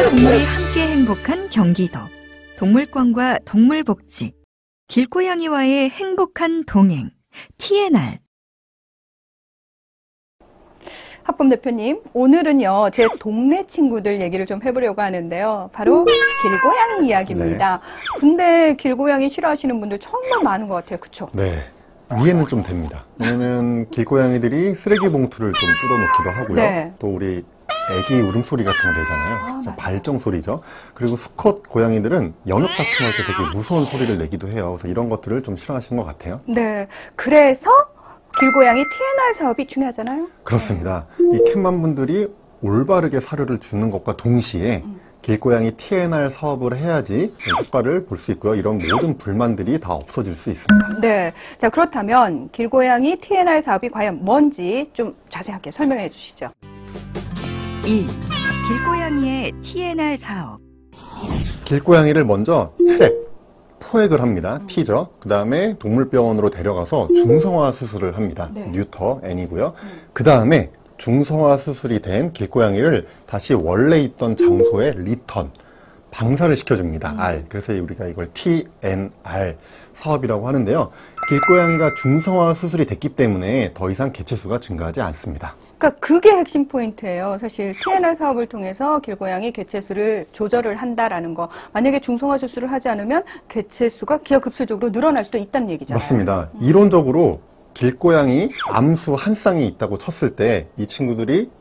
동물이 함께 행복한 경기도. 동물권과 동물복지. 길고양이와의 행복한 동행. TNR. 학범 대표님, 오늘은요, 제 동네 친구들 얘기를 좀 해보려고 하는데요. 바로 길고양이 이야기입니다. 네. 근데 길고양이 싫어하시는 분들 정말 많은 것 같아요. 그쵸? 네. 이해는 좀 됩니다. 왜냐면 길고양이들이 쓰레기 봉투를 좀 뜯어놓기도 하고요. 네. 또 우리 애기 울음소리 같은 거 내잖아요. 발정 소리죠. 그리고 수컷 고양이들은 연역 다툼할 때 되게 무서운 소리를 내기도 해요. 그래서 이런 것들을 좀 싫어하시는 것 같아요. 네. 그래서 길고양이 TNR 사업이 중요하잖아요. 그렇습니다. 이 캣맘 분들이 올바르게 사료를 주는 것과 동시에 길고양이 TNR 사업을 해야지 효과를 볼 수 있고요. 이런 모든 불만들이 다 없어질 수 있습니다. 네. 자, 그렇다면 길고양이 TNR 사업이 과연 뭔지 좀 자세하게 설명해 주시죠. 1. 길고양이의 TNR 사업. 길고양이를 먼저 트랩, 포획을 합니다. T죠. 그 다음에 동물병원으로 데려가서 중성화 수술을 합니다. 네. 뉴터, N이고요. 그 다음에 중성화 수술이 된 길고양이를 다시 원래 있던 장소에 리턴, 방사를 시켜줍니다. R. 그래서 우리가 이걸 TNR 사업이라고 하는데요. 길고양이가 중성화 수술이 됐기 때문에 더 이상 개체수가 증가하지 않습니다. 그러니까 그게 핵심 포인트예요. 사실 TNR 사업을 통해서 길고양이 개체수를 조절을 한다라는 거. 만약에 중성화 수술을 하지 않으면 개체수가 기하급수적으로 늘어날 수도 있다는 얘기잖아요. 맞습니다. 이론적으로 길고양이 암수 한 쌍이 있다고 쳤을 때 이 친구들이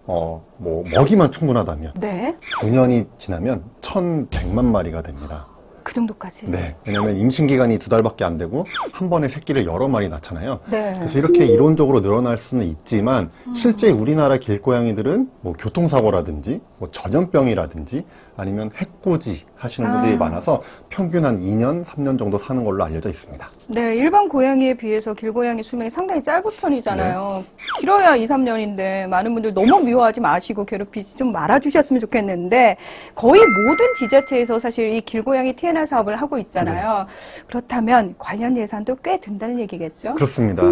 먹이만 충분하다면 네. 9년이 지나면 1,100만 마리가 됩니다. 그 정도까지. 네. 왜냐면 임신 기간이 2달밖에 안 되고 한 번에 새끼를 여러 마리 낳잖아요. 네. 그래서 이렇게 이론적으로 늘어날 수는 있지만 실제 우리나라 길고양이들은 뭐 교통사고라든지 뭐 전염병이라든지 아니면 해코지 하시는 분들이 많아서 평균 한 2년, 3년 정도 사는 걸로 알려져 있습니다. 네, 일반 고양이에 비해서 길고양이 수명이 상당히 짧은 편이잖아요. 길어야 2, 3년인데 많은 분들 너무 미워하지 마시고 괴롭히지 좀 말아주셨으면 좋겠는데 거의 모든 지자체에서 사실 이 길고양이 TNR 사업을 하고 있잖아요. 그렇다면 관련 예산도 꽤 든다는 얘기겠죠? 그렇습니다.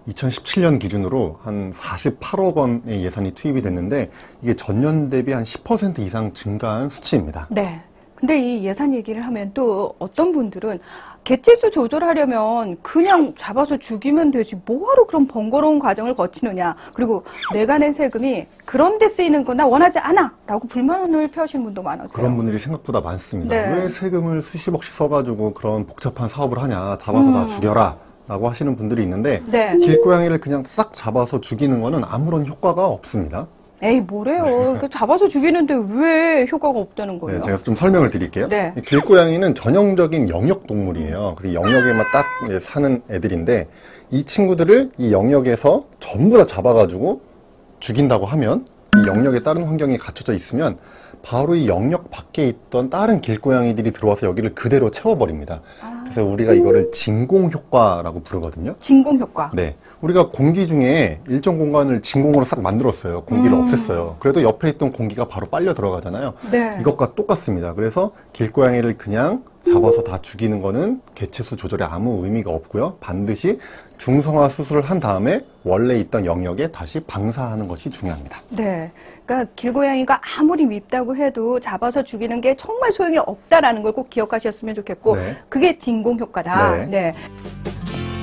2017년 기준으로 한 48억 원의 예산이 투입이 됐는데 이게 전년 대비 한 10% 이상 증가한 수치입니다. 네. 근데 이 예산 얘기를 하면 또 어떤 분들은 개체수 조절하려면 그냥 잡아서 죽이면 되지 뭐하러 그런 번거로운 과정을 거치느냐. 그리고 내가 낸 세금이 그런 데 쓰이는 거 나 원하지 않아 라고 불만을 펴시는 분도 많았어요. 그런 분들이 생각보다 많습니다. 네. 왜 세금을 수십억씩 써가지고 그런 복잡한 사업을 하냐. 잡아서 다 죽여라 라고 하시는 분들이 있는데 네. 길고양이를 그냥 싹 잡아서 죽이는 거는 아무런 효과가 없습니다. 에이 뭐래요. 잡아서 죽이는데 왜 효과가 없다는 거예요? 네, 제가 좀 설명을 드릴게요. 네. 길고양이는 전형적인 영역 동물이에요. 그리고 영역에만 딱 사는 애들인데 이 친구들을 이 영역에서 전부 다 잡아가지고 죽인다고 하면 이 영역에 다른 환경이 갖춰져 있으면 바로 이 영역 밖에 있던 다른 길고양이들이 들어와서 여기를 그대로 채워버립니다. 그래서 우리가 이거를 진공효과라고 부르거든요. 진공효과. 네. 우리가 공기 중에 일정 공간을 진공으로 싹 만들었어요. 공기를 없앴어요. 그래도 옆에 있던 공기가 바로 빨려 들어가잖아요. 네. 이것과 똑같습니다. 그래서 길고양이를 그냥 잡아서 다 죽이는 거는 개체수 조절에 아무 의미가 없고요. 반드시 중성화 수술을 한 다음에 원래 있던 영역에 다시 방사하는 것이 중요합니다. 네. 그러니까 길고양이가 아무리 밉다고 해도 잡아서 죽이는 게 정말 소용이 없다라는 걸 꼭 기억하셨으면 좋겠고 네. 그게 진공효과다. 네. 네.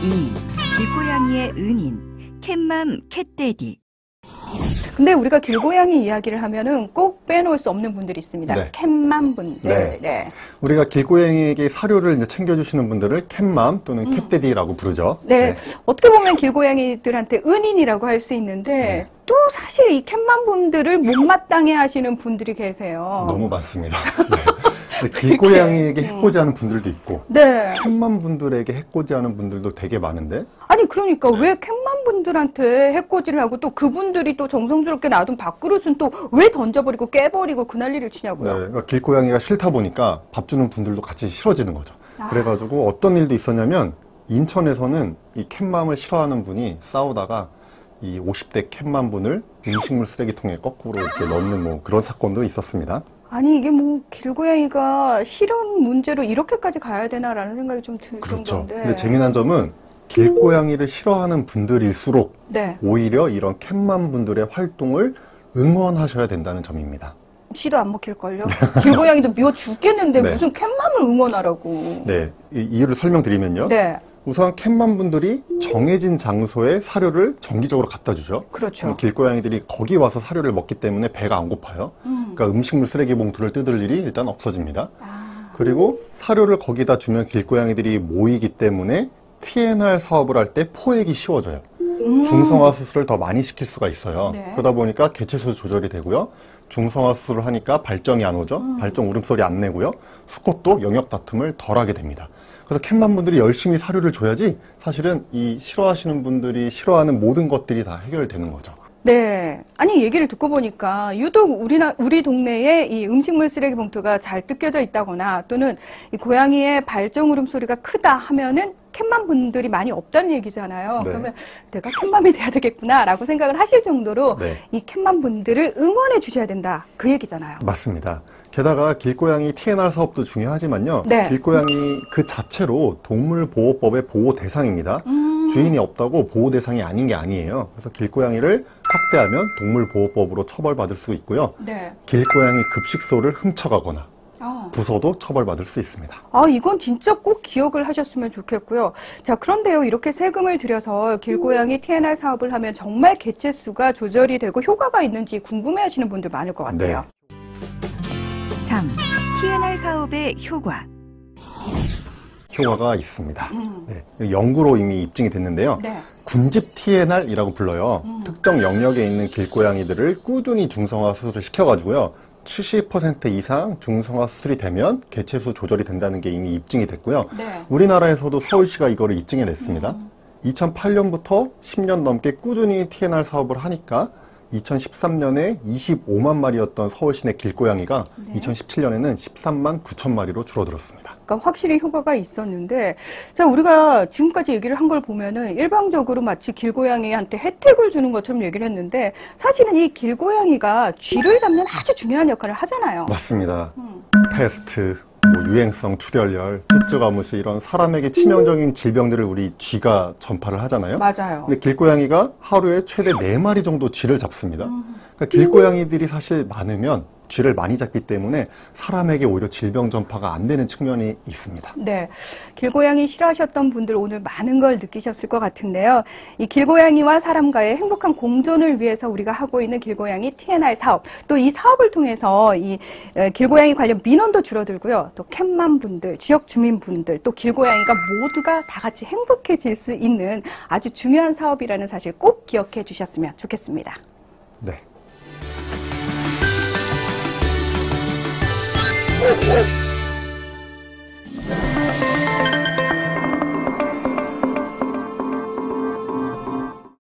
2. 길고양이의 은인. 캣맘 캣데디. 근데 우리가 길고양이 이야기를 하면은 꼭 빼놓을 수 없는 분들이 있습니다. 네. 캣맘 분들. 네. 네. 우리가 길고양이에게 사료를 이제 챙겨주시는 분들을 캣맘 또는 캣데디라고 부르죠. 네. 어떻게 보면 길고양이들한테 은인이라고 할 수 있는데 네. 또 사실 이 캣맘 분들을 못마땅해 하시는 분들이 계세요. 너무 많습니다. 네. 길고양이에게 해코지하는 분들도 있고 네. 캣맘 분들에게 해코지하는 분들도 되게 많은데 아니 그러니까 왜 캣맘 분들한테 해코지를 하고 또 그분들이 또 정성스럽게 놔둔 밥그릇은 또 왜 던져버리고 깨버리고 그 난리를 치냐고요. 네, 그러니까 길고양이가 싫다 보니까 밥 주는 분들도 같이 싫어지는 거죠. 그래가지고 어떤 일도 있었냐면 인천에서는 이 캣맘을 싫어하는 분이 싸우다가 이 50대 캣맘 분을 음식물 쓰레기통에 거꾸로 이렇게 넣는 뭐 그런 사건도 있었습니다. 아니 이게 뭐 길고양이가 싫은 문제로 이렇게까지 가야 되나라는 생각이 좀 들 그렇죠. 정도인데. 근데 재미난 점은 길고양이를 싫어하는 분들일수록 네. 오히려 이런 캣맘 분들의 활동을 응원하셔야 된다는 점입니다. 씨도 안 먹힐걸요? 길고양이도 미워 죽겠는데 네. 무슨 캣맘을 응원하라고. 네, 이유를 설명드리면요. 네. 우선 캣맘 분들이 정해진 장소에 사료를 정기적으로 갖다 주죠. 그렇죠. 길고양이들이 거기 와서 사료를 먹기 때문에 배가 안 고파요. 그러니까 음식물 쓰레기 봉투를 뜯을 일이 일단 없어집니다. 그리고 사료를 거기다 주면 길고양이들이 모이기 때문에 TNR 사업을 할 때 포획이 쉬워져요. 중성화 수술을 더 많이 시킬 수가 있어요. 네. 그러다 보니까 개체수 조절이 되고요. 중성화 수술을 하니까 발정이 안 오죠. 발정 울음소리 안 내고요. 수컷도 영역 다툼을 덜 하게 됩니다. 그래서 캣맘 분들이 열심히 사료를 줘야지 사실은 이 싫어하시는 분들이 싫어하는 모든 것들이 다 해결되는 거죠. 네. 아니, 얘기를 듣고 보니까 유독 우리 동네에 이 음식물 쓰레기 봉투가 잘 뜯겨져 있다거나 또는 이 고양이의 발정 울음소리가 크다 하면은 캣맘 분들이 많이 없다는 얘기잖아요. 네. 그러면 내가 캣맘이 돼야 되겠구나라고 생각을 하실 정도로 네. 이 캣맘 분들을 응원해 주셔야 된다. 그 얘기잖아요. 맞습니다. 게다가 길고양이 TNR 사업도 중요하지만요. 네. 길고양이 그 자체로 동물보호법의 보호 대상입니다. 주인이 없다고 보호 대상이 아닌 게 아니에요. 그래서 길고양이를 학대하면 동물보호법으로 처벌받을 수 있고요. 네. 길고양이 급식소를 훔쳐가거나 부숴도 처벌받을 수 있습니다. 아, 이건 진짜 꼭 기억을 하셨으면 좋겠고요. 자, 그런데요, 이렇게 세금을 들여서 길고양이 TNR 사업을 하면 정말 개체수가 조절이 되고 효과가 있는지 궁금해 하시는 분들 많을 것 같아요. 3. TNR 사업의 효과. 효과가 있습니다. 네, 연구로 이미 입증이 됐는데요. 네. 군집 TNR이라고 불러요. 특정 영역에 있는 길고양이들을 꾸준히 중성화 수술을 시켜가지고요. 70% 이상 중성화 수술이 되면 개체수 조절이 된다는 게 이미 입증이 됐고요. 네. 우리나라에서도 서울시가 이거를 입증해 냈습니다. 2008년부터 10년 넘게 꾸준히 TNR 사업을 하니까 2013년에 25만 마리였던 서울시 내 길고양이가 2017년에는 13만 9천 마리로 줄어들었습니다. 그러니까 확실히 효과가 있었는데, 자, 우리가 지금까지 얘기를 한 걸 보면은 일방적으로 마치 길고양이한테 혜택을 주는 것처럼 얘기를 했는데, 사실은 이 길고양이가 쥐를 잡는 아주 중요한 역할을 하잖아요. 맞습니다. 패스트, 유행성 출혈열, 쯔쯔가무스 이런 사람에게 치명적인 질병들을 우리 쥐가 전파를 하잖아요. 맞아요. 근데 길고양이가 하루에 최대 4마리 정도 쥐를 잡습니다. 그러니까 길고양이들이 사실 많으면 쥐를 많이 잡기 때문에 사람에게 오히려 질병 전파가 안 되는 측면이 있습니다. 네. 길고양이 싫어하셨던 분들 오늘 많은 걸 느끼셨을 것 같은데요. 이 길고양이와 사람과의 행복한 공존을 위해서 우리가 하고 있는 길고양이 TNR 사업, 또 이 사업을 통해서 이 길고양이 관련 민원도 줄어들고요. 또 캣맘 분들, 지역 주민 분들, 또 길고양이가 모두가 다 같이 행복해질 수 있는 아주 중요한 사업이라는 사실 꼭 기억해 주셨으면 좋겠습니다. 네.